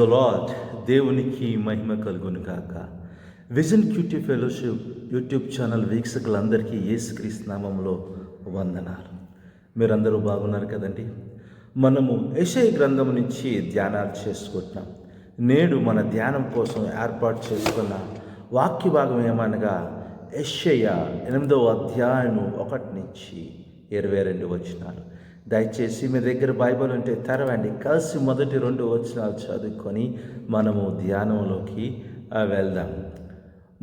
Praise the lord. దేవునికి మహిమ కలుగును గాక. Vision QT fellowship YouTube channel వీక్షకులందరికీ యేసుక్రీస్తు నామములో వందనాలు. మీరందరూ బాగున్నారు కదండి. మనము యెషయా గ్రంథం నుంచి ధ్యానాలు చేసుకుంటున్నాం. నేడు మన ధ్యానం కోసం ఏర్పాటు చేసుకున్న వాక్య భాగం ఏమనగా యెషయా 8వ అధ్యాయము 1 నుంచి 22 వచనాలు. దయచేసి మీ దగ్గర బైబిల్ ఉంటే తెరవండి. కలిసి మొదటి 2 వచనాలు చదువుకొని మనము ధ్యానంలోకి వెళ్దాం.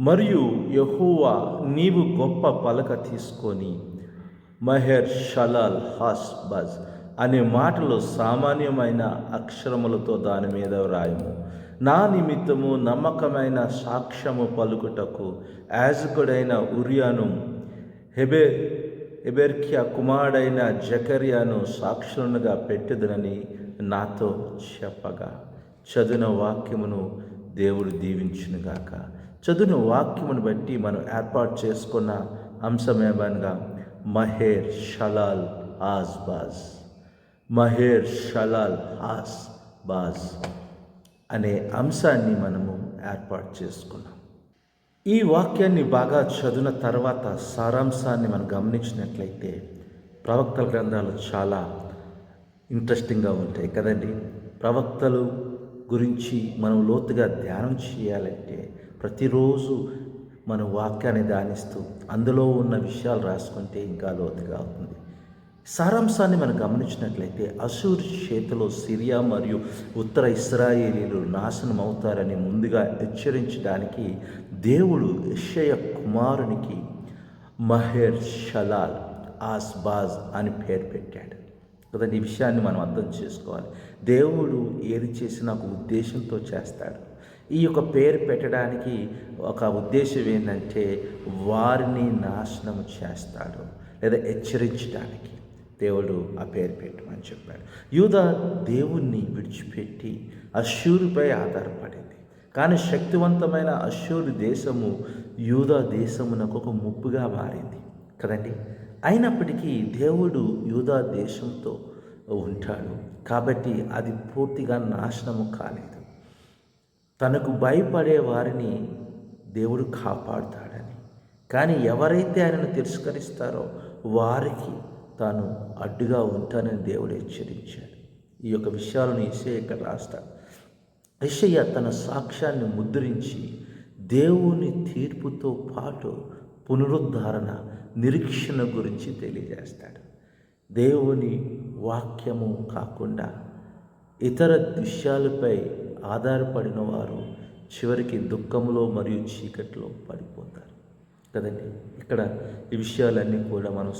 మరియు యెహోవా, నీవు గొప్ప పలక తీసుకొని మహేర్ షలాల్ హాస్ బజ్ అనే మాటలు సామాన్యమైన అక్షరములతో దాని మీద వ్రాయము. నా నిమిత్తము నమ్మకమైన సాక్ష్యము పలుకుటకు యాజకుడైన ఉరియాను హెబెర్కియా కుమారుడైన జకర్యాను సాక్షులుగా పెట్టెదనని నాతో చెప్పగా. చదివిన వాక్యమును దేవుడు దీవించునుగాక. చదివిన వాక్యమును బట్టి మనం ఏర్పాటు చేసుకున్న అంశమేమనగా మహేర్ షలాల్ హాస్ బాజ్. మహేర్ షలాల్ హాస్ బాజ్ అనే అంశాన్ని మనము ఏర్పాటు చేసుకున్నాం. ఈ వాక్యాన్ని బాగా చదివిన తర్వాత సారాంశాన్ని మనం గమనించినట్లయితే ప్రవక్తల గ్రంథాలు చాలా ఇంట్రెస్టింగ్గా ఉంటాయి కదండి. ప్రవక్తలు గురించి మనం లోతుగా ధ్యానం చేయాలంటే ప్రతిరోజు మన వాక్యాన్ని ధ్యానిస్తూ అందులో ఉన్న విషయాలు రాసుకుంటే ఇంకా లోతుగా అవుతుంది. సారాంశాన్ని మనం గమనించినట్లయితే అశూర్ చేతిలో సిరియా మరియు ఉత్తర ఇశ్రాయేలీలు నాశనం అవుతారని ముందుగా హెచ్చరించడానికి దేవుడు యెషయా కుమారునికి మహేర్ షలాల్ హాస్ బాజ్ అని పేరు పెట్టాడు కదండి. ఈ విషయాన్ని మనం అర్థం చేసుకోవాలి. దేవుడు ఏది చేసినా ఒక ఉద్దేశంతో చేస్తాడు. ఈ యొక్క పేరు పెట్టడానికి ఒక ఉద్దేశం ఏంటంటే వారిని నాశనం చేస్తాడు లేదా హెచ్చరించడానికి దేవుడు ఆ పేరు పెట్టమని చెప్పాడు. యూదా దేవుణ్ణి విడిచిపెట్టి అష్షూరుపై ఆధారపడింది. కానీ శక్తివంతమైన అష్షూరు దేశము యూదా దేశమునకు ఒక ముప్పుగా మారింది కదండి. అయినప్పటికీ దేవుడు యూదా దేశంతో ఉంటాడు కాబట్టి అది పూర్తిగా నాశనము కాలేదు. తనకు భయపడే వారిని దేవుడు కాపాడుతాడని, కానీ ఎవరైతే ఆయనను తిరస్కరిస్తారో వారికి తాను అడ్డుగా ఉంటానని దేవుడు హెచ్చరించాడు. ఈ యొక్క విషయాలను యెషయా ఇక్కడ రాస్తాడు. యెషయా తన సాక్ష్యాన్ని ముద్రించి దేవుని తీర్పుతో పాటు పునరుద్ధరణ నిరీక్షణ గురించి తెలియజేస్తాడు. దేవుని వాక్యము కాకుండా ఇతర విషయాలపై ఆధారపడిన వారు చివరికి దుఃఖంలో మరియు చీకట్లో పడిపోతారు కదండి. ఇక్కడ ఈ విషయాలన్నీ కూడా మనం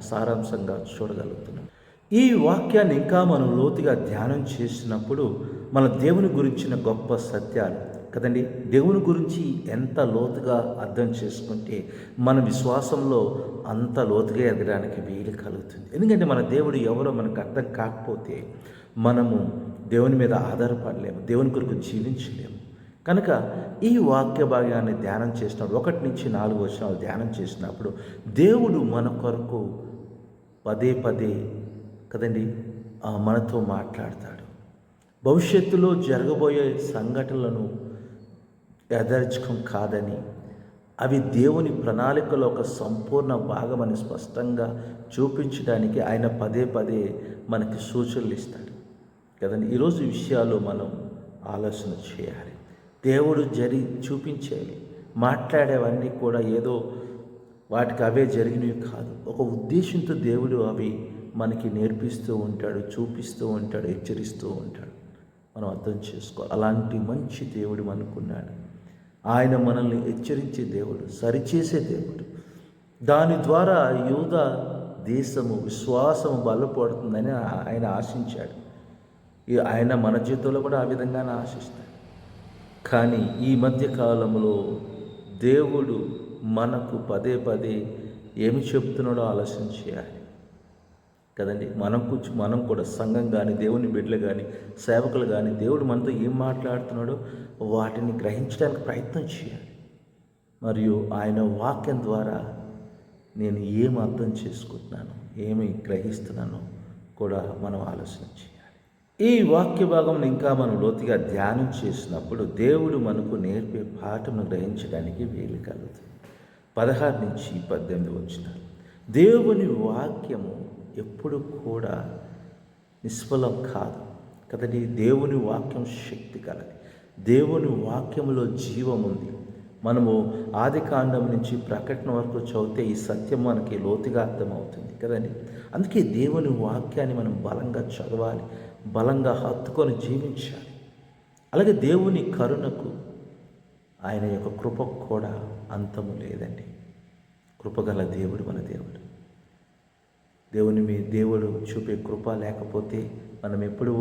సారాంశంగా చూడగలుగుతున్నాం. ఈ వాక్యాన్ని ఇంకా మనం లోతుగా ధ్యానం చేసినప్పుడు మన దేవుని గురించిన గొప్ప సత్యాలు కదండి. దేవుని గురించి ఎంత లోతుగా అర్థం చేసుకుంటే మన విశ్వాసంలో అంత లోతుగా ఎదగడానికి వీలు కలుగుతుంది. ఎందుకంటే మన దేవుడు ఎవరో మనకు అర్థం కాకపోతే మనము దేవుని మీద ఆధారపడలేము, దేవుని కొరకు జీవించలేము. కనుక ఈ వాక్య భాగాన్ని ధ్యానం చేసినప్పుడు 1 నుంచి 4 వచనాలు ధ్యానం చేసినప్పుడు దేవుడు మన కొరకు పదే పదే కదండి మనతో మాట్లాడతాడు. భవిష్యత్తులో జరగబోయే సంఘటనలను యథార్చకం కాదని, అవి దేవుని ప్రణాళికలో ఒక సంపూర్ణ భాగమని స్పష్టంగా చూపించడానికి ఆయన పదే పదే మనకి సూచనలు ఇస్తాడు కదండి. ఈరోజు ఈ విషయాలు మనం ఆలోచన చేయాలి. దేవుడు చూపించేవి మాట్లాడేవన్నీ కూడా ఏదో వాటికి అవే జరిగినవి కాదు. ఒక ఉద్దేశంతో దేవుడు అవి మనకి నేర్పిస్తూ ఉంటాడు, చూపిస్తూ ఉంటాడు, హెచ్చరిస్తూ ఉంటాడు. మనం అర్థం చేసుకోవాలి. అలాంటి మంచి దేవుడు మనకున్నాడు. ఆయన మనల్ని హెచ్చరించే దేవుడు, సరిచేసే దేవుడు. దాని ద్వారా యూదా దేశము విశ్వాసము బలపడుతుందని ఆయన ఆశించాడు. ఆయన మన జీవితంలో కూడా ఆ విధంగానే ఆశిస్తాడు. కానీ ఈ మధ్య కాలంలో దేవుడు మనకు పదే పదే ఏమి చెప్తున్నాడో ఆలోచన చేయాలి కదండి. మనం కూడా సంఘం కానీ, దేవుని బిడ్డలు కానీ, సేవకులు కానీ దేవుడు మనతో ఏం మాట్లాడుతున్నాడో వాటిని గ్రహించడానికి ప్రయత్నం చేయాలి. మరియు ఆయన వాక్యం ద్వారా నేను ఏం అర్థం చేసుకుంటున్నాను, ఏమి గ్రహిస్తున్నానో కూడా మనం ఆలోచన చేయాలి. ఈ వాక్య భాగం ఇంకా మనం లోతుగా ధ్యానం చేసినప్పుడు దేవుడు మనకు నేర్పే పాఠమును గ్రహించడానికి వీలు కలుగుతుంది. 16-18 వచనాలు. దేవుని వాక్యము ఎప్పుడు కూడా నిష్ఫలం కాదు కదండి. దేవుని వాక్యం శక్తి కలది. దేవుని వాక్యములో జీవం ఉంది. మనము ఆదికాండం నుంచి ప్రకటన వరకు చదివితే ఈ సత్యం మనకి లోతుగా అర్థమవుతుంది కదండి. అందుకే దేవుని వాక్యాన్ని మనం బలంగా చదవాలి, బలంగా హత్తుకొని జీవించాలి. అలాగే దేవుని కరుణకు, ఆయన యొక్క కృపకు కూడా అంతము లేదండి. కృపగల దేవుడు మన దేవుడు. దేవుడు చూపే కృప లేకపోతే మనం ఎప్పుడూ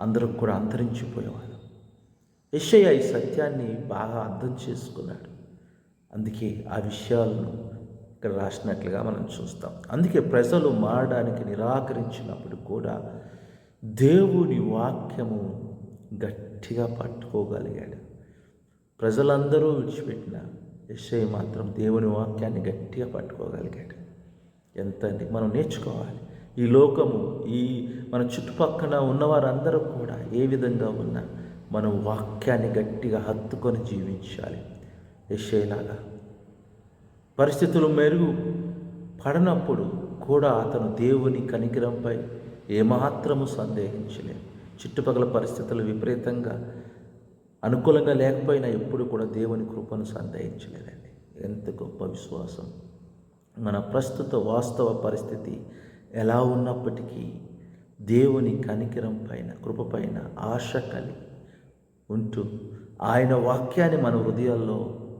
అందరూ కూడా అంతరించిపోయేవాళ్ళం. యెషయా ఈ సత్యాన్ని బాగా అర్థం చేసుకున్నాడు. అందుకే ఆ విషయాలను ఇక్కడ రాసినట్లుగా మనం చూస్తాం. అందుకే ప్రజలు మారడానికి నిరాకరించినప్పుడు కూడా దేవుని వాక్యము గట్టిగా పట్టుకోగలిగాడు. ప్రజలందరూ విడిచిపెట్టిన యెషయా మాత్రం దేవుని వాక్యాన్ని గట్టిగా పట్టుకోగలిగాడు. ఎంతండి మనం నేర్చుకోవాలి. ఈ లోకము, మన చుట్టుపక్కల ఉన్నవారందరూ కూడా ఏ విధంగా ఉన్నా మనం వాక్యాన్ని గట్టిగా హత్తుకొని జీవించాలి. యెషయాలాగా పరిస్థితులు మెరుగు పడనప్పుడు కూడా అతను దేవుని కనికరంపై ఏమాత్రము సందేహించలేదు. చుట్టుపక్కల పరిస్థితులు విపరీతంగా అనుకూలంగా లేకపోయినా ఎప్పుడు కూడా దేవుని కృపను సందేహించలేదండి. ఎంత గొప్ప విశ్వాసం! మన ప్రస్తుత వాస్తవ పరిస్థితి ఎలా ఉన్నప్పటికీ దేవుని కనికరం పైన, కృప పైన ఆశ కలిగి ఉంటూ ఆయన వాక్యాన్ని మన హృదయాల్లో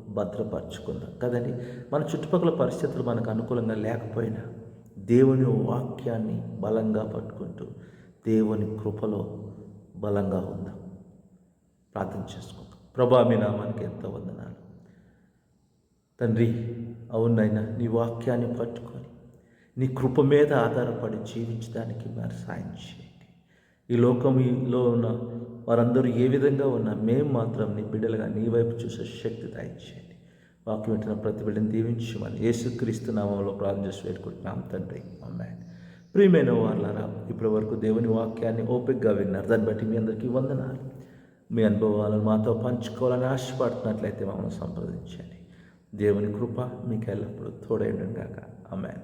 భద్రపరచుకుందాం కదండి. మన చుట్టుపక్కల పరిస్థితులు మనకు అనుకూలంగా లేకపోయినా దేవుని వాక్యాన్ని బలంగా పట్టుకుంటూ దేవుని కృపలో బలంగా ఉందాం. ప్రార్థన చేసుకుందాం. ప్రభా, మీ నామానికి ఎంత వందనాలు తండ్రి. అవునైనా నీ వాక్యాన్ని పట్టుకొని నీ కృప మీద ఆధారపడి జీవించడానికి మరి సాయం చేయండి. ఈ లోకంలో ఉన్న వారందరూ ఏ విధంగా ఉన్నా మేము మాత్రం నీ బిడ్డలుగా నీ వైపు చూసే శక్తి దయచేయండి. వాక్యం వింటున్న ప్రతి బిడ్డను దీవించమని యేసుక్రీస్తు నామంలో ప్రార్థన చేసి వేడుకుంటున్నాం తండ్రి. ఆమేన్. ప్రియమైన వారలారా, ఇప్పటి వరకు దేవుని వాక్యాన్ని ఓపికగా విన్నారు. దాన్ని బట్టి మీ అందరికీ వందనాలు. మీ అనుభవాలను మాతో పంచుకోవాలని ఆశపడుతున్నట్లయితే మమ్మల్ని సంప్రదించండి. దేవుని కృప మీకు ఎల్లప్పుడూ తోడై ఉండును గాక. ఆమేన్.